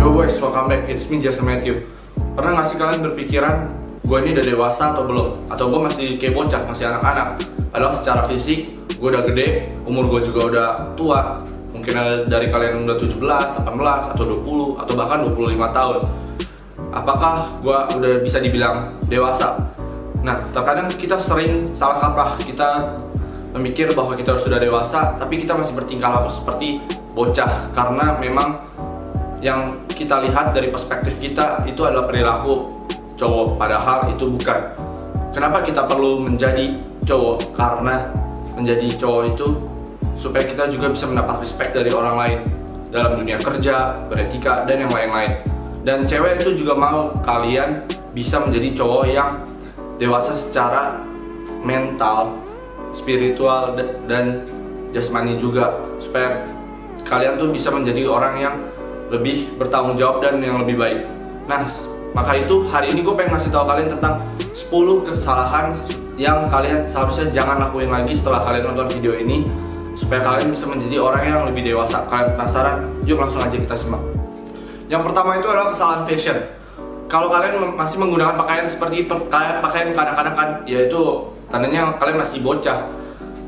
Yo boys, welcome back. It's me, Jason Matthew. Pernah gak sih kalian berpikiran gue ini udah dewasa atau belum? Atau gue masih kayak bocah, masih anak-anak? Padahal secara fisik gue udah gede, umur gue juga udah tua. Mungkin ada dari kalian udah 17, 18, atau 20, atau bahkan 25 tahun. Apakah gue udah bisa dibilang dewasa? Nah, terkadang kita sering salah kaprah. Kita memikir bahwa kita sudah dewasa, tapi kita masih bertingkah laku seperti bocah. Karena memang yang kita lihat dari perspektif kita itu adalah perilaku cowok, padahal itu bukan. Kenapa kita perlu menjadi cowok? Karena menjadi cowok itu supaya kita juga bisa mendapat respect dari orang lain dalam dunia kerja, beretika, dan yang lain-lain. Dan cewek itu juga mau kalian bisa menjadi cowok yang dewasa secara mental, spiritual, dan jasmani juga, supaya kalian tuh bisa menjadi orang yang lebih bertanggung jawab dan yang lebih baik. Nah, maka itu hari ini gue pengen ngasih tahu kalian tentang 10 kesalahan yang kalian seharusnya jangan lakuin lagi setelah kalian nonton video ini, supaya kalian bisa menjadi orang yang lebih dewasa. Kalian penasaran? Yuk langsung aja kita simak. Yang pertama itu adalah kesalahan fashion. Kalau kalian masih menggunakan pakaian seperti pakaian kanak-kanakan, yaitu tandanya kalian masih bocah.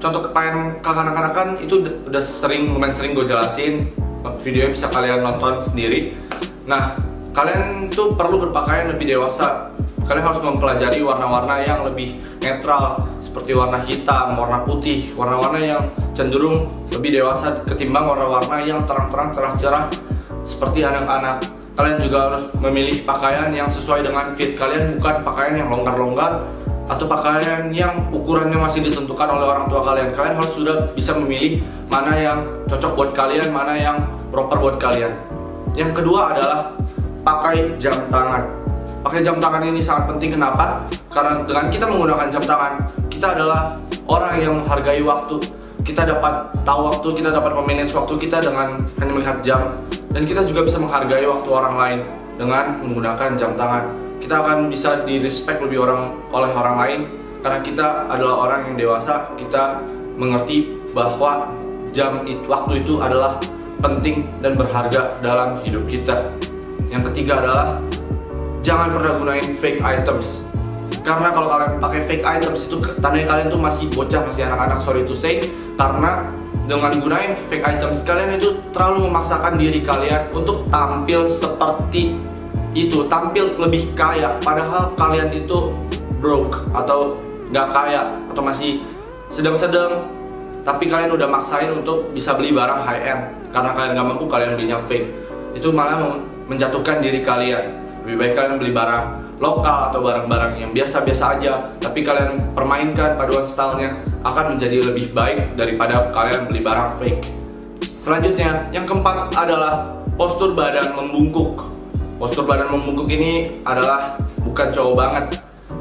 Contoh pakaian kanak-kanakan itu udah lumayan sering gue jelasin. Videonya bisa kalian nonton sendiri. Nah, kalian tuh perlu berpakaian lebih dewasa. Kalian harus mempelajari warna-warna yang lebih netral, seperti warna hitam, warna putih, warna-warna yang cenderung lebih dewasa ketimbang warna-warna yang terang-terang, cerah-cerah seperti anak-anak. Kalian juga harus memilih pakaian yang sesuai dengan fit kalian, bukan pakaian yang longgar-longgar atau pakaian yang ukurannya masih ditentukan oleh orang tua kalian. Kalian harus sudah bisa memilih mana yang cocok buat kalian, mana yang proper buat kalian. Yang kedua adalah pakai jam tangan. Pakai jam tangan ini sangat penting. Kenapa? Karena dengan kita menggunakan jam tangan, kita adalah orang yang menghargai waktu. Kita dapat tahu waktu, kita dapat memanage waktu kita dengan hanya melihat jam. Dan kita juga bisa menghargai waktu orang lain dengan menggunakan jam tangan. Kita akan bisa di-respect lebih oleh orang lain karena kita adalah orang yang dewasa. Kita mengerti bahwa waktu itu adalah penting dan berharga dalam hidup kita. Yang ketiga adalah jangan pernah gunain fake items. Karena kalau kalian pakai fake items itu tandanya kalian tuh masih bocah, masih anak-anak, sorry to say. Karena dengan gunain fake items, kalian itu terlalu memaksakan diri kalian untuk tampil seperti itu, tampil lebih kaya, padahal kalian itu broke atau nggak kaya atau masih sedang-sedang, tapi kalian udah maksain untuk bisa beli barang high end karena kalian nggak mampu, kalian belinya fake. Itu malah menjatuhkan diri kalian. Lebih baik kalian beli barang lokal atau barang-barang yang biasa-biasa aja, tapi kalian permainkan paduan stylenya, akan menjadi lebih baik daripada kalian beli barang fake. Selanjutnya, yang keempat adalah postur badan membungkuk. Postur badan membungkuk ini adalah bukan cowok banget.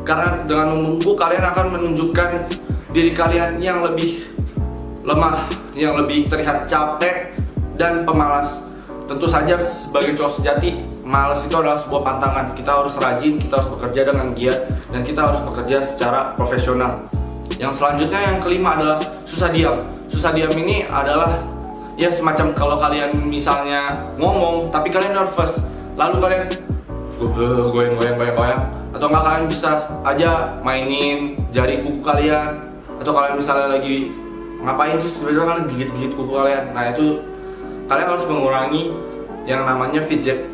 Karena dengan membungkuk kalian akan menunjukkan diri kalian yang lebih lemah, yang lebih terlihat capek dan pemalas. Tentu saja sebagai cowok sejati, malas itu adalah sebuah pantangan. Kita harus rajin, kita harus bekerja dengan giat, dan kita harus bekerja secara profesional. Yang selanjutnya, yang kelima adalah susah diam. Susah diam ini adalah ya semacam kalau kalian misalnya ngomong tapi kalian nervous, lalu kalian goyang-goyang, atau nggak, kalian bisa aja mainin jari kuku kalian, atau kalian misalnya lagi ngapain terus tiba-tiba kalian gigit-gigit kuku kalian. Nah, itu kalian harus mengurangi yang namanya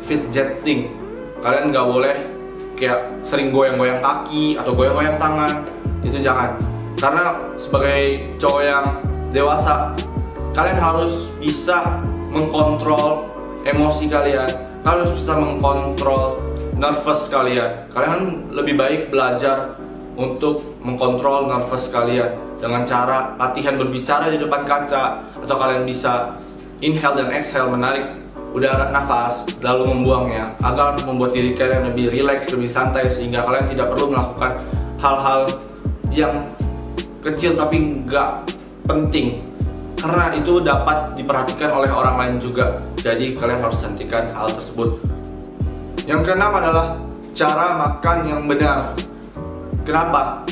fidgeting. Kalian nggak boleh kayak sering goyang-goyang kaki atau goyang-goyang tangan. Itu jangan. Karena sebagai cowok yang dewasa, kalian harus bisa mengkontrol emosi kalian. Kalian harus bisa mengkontrol nervous kalian. Kalian lebih baik belajar untuk mengkontrol nervous kalian dengan cara latihan berbicara di depan kaca, atau kalian bisa inhale dan exhale, menarik udara nafas lalu membuangnya, agar membuat diri kalian lebih rileks, lebih santai, sehingga kalian tidak perlu melakukan hal-hal yang kecil tapi nggak penting, karena itu dapat diperhatikan oleh orang lain juga. Jadi kalian harus hentikan hal tersebut. Yang keenam adalah cara makan yang benar. Kenapa?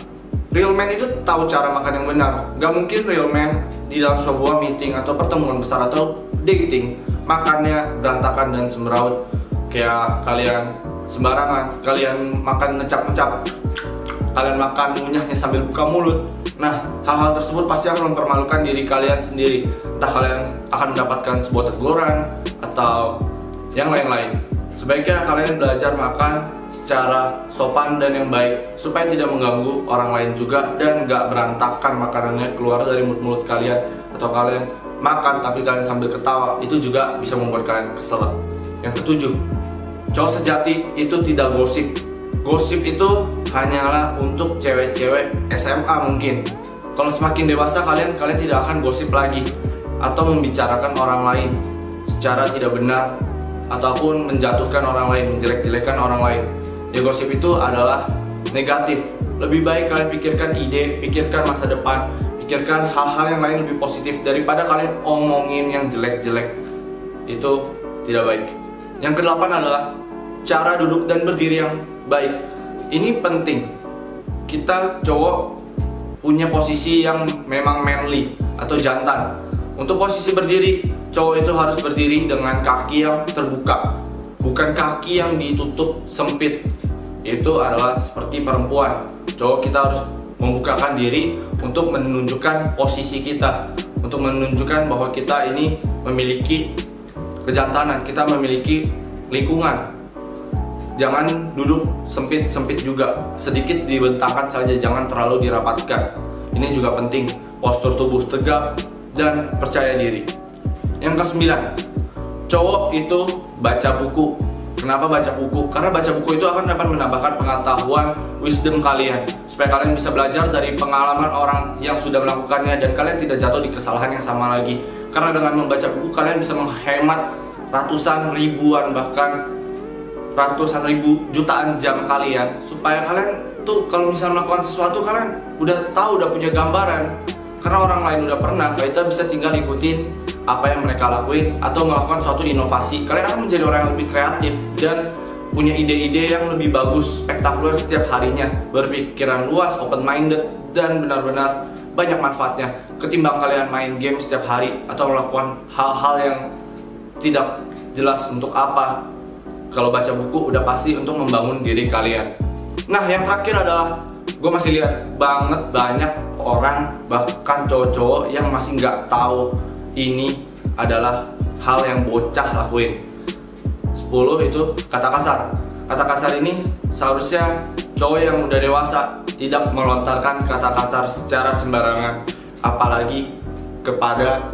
Real man itu tahu cara makan yang benar. Gak mungkin real man di dalam sebuah meeting atau pertemuan besar atau dating makannya berantakan dan semeraut. kayak kalian sembarangan, kalian makan ngecap-ngecap, kalian makan ngunyahnya sambil buka mulut. Nah, hal-hal tersebut pasti akan mempermalukan diri kalian sendiri. Entah kalian akan mendapatkan sebuah teguran atau yang lain-lain. Sebaiknya kalian belajar makan secara sopan dan yang baik, supaya tidak mengganggu orang lain juga dan gak berantakan makanannya keluar dari mulut kalian. Atau kalian makan tapi kalian sambil ketawa, itu juga bisa membuat kalian kesel. Yang ketujuh, cowok sejati itu tidak gosip. Gosip itu hanyalah untuk cewek-cewek SMA mungkin. Kalau semakin dewasa kalian tidak akan gosip lagi atau membicarakan orang lain secara tidak benar ataupun menjatuhkan orang lain, menjelek-jelekan orang lain. Ya, gosip itu adalah negatif. Lebih baik kalian pikirkan ide, pikirkan masa depan, pikirkan hal-hal yang lain lebih positif daripada kalian omongin yang jelek-jelek. Itu tidak baik. Yang kedelapan adalah cara duduk dan berdiri yang baik. Ini penting. Kita cowok punya posisi yang memang manly atau jantan. Untuk posisi berdiri, cowok itu harus berdiri dengan kaki yang terbuka, bukan kaki yang ditutup sempit. Itu adalah seperti perempuan. Cowok kita harus membukakan diri untuk menunjukkan posisi kita, untuk menunjukkan bahwa kita ini memiliki kejantanan, kita memiliki lingkungan. Jangan duduk sempit-sempit juga, sedikit dibentangkan saja, jangan terlalu dirapatkan. Ini juga penting, postur tubuh tegak dan percaya diri. Yang kesembilan, cowok itu baca buku. Kenapa baca buku? Karena baca buku itu akan dapat menambahkan pengetahuan, wisdom kalian, supaya kalian bisa belajar dari pengalaman orang yang sudah melakukannya dan kalian tidak jatuh di kesalahan yang sama lagi. Karena dengan membaca buku kalian bisa menghemat ratusan ribuan, bahkan ratusan ribu, jutaan jam kalian, supaya kalian tuh kalau misalnya melakukan sesuatu kalian udah tahu, udah punya gambaran. Karena orang lain udah pernah, kita bisa tinggal ikutin apa yang mereka lakuin atau melakukan suatu inovasi. Kalian akan menjadi orang yang lebih kreatif dan punya ide-ide yang lebih bagus, spektakuler setiap harinya, berpikiran luas, open minded, dan benar-benar banyak manfaatnya ketimbang kalian main game setiap hari atau melakukan hal-hal yang tidak jelas untuk apa. Kalau baca buku udah pasti untuk membangun diri kalian. Nah, yang terakhir adalah gue masih lihat banget banyak orang, bahkan cowok-cowok yang masih nggak tahu ini adalah hal yang bocah lakuin. 10 itu kata kasar. Kata kasar ini seharusnya cowok yang udah dewasa tidak melontarkan kata kasar secara sembarangan, apalagi kepada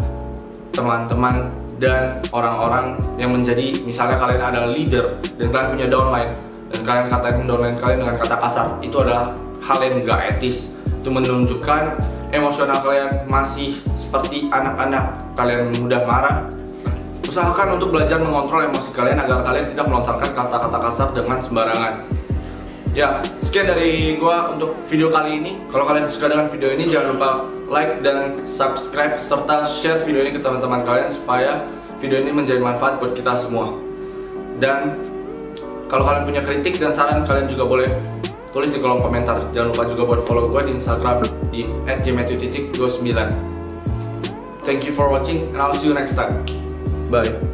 teman-teman dan orang-orang yang menjadi, misalnya kalian adalah leader dan kalian punya downline dan kalian katain downline kalian dengan kata kasar. Itu adalah hal yang gak etis. Itu menunjukkan emosional kalian masih seperti anak-anak, kalian mudah marah. Usahakan untuk belajar mengontrol emosi kalian agar kalian tidak melontarkan kata-kata kasar dengan sembarangan. Ya, sekian dari gua untuk video kali ini. Kalau kalian suka dengan video ini, jangan lupa like dan subscribe serta share video ini ke teman-teman kalian supaya video ini menjadi manfaat buat kita semua. Dan kalau kalian punya kritik dan saran, kalian juga boleh tulis di kolom komentar. Jangan lupa juga buat follow gue di Instagram di @jmatthew_29. Thank you for watching and I'll see you next time. Bye.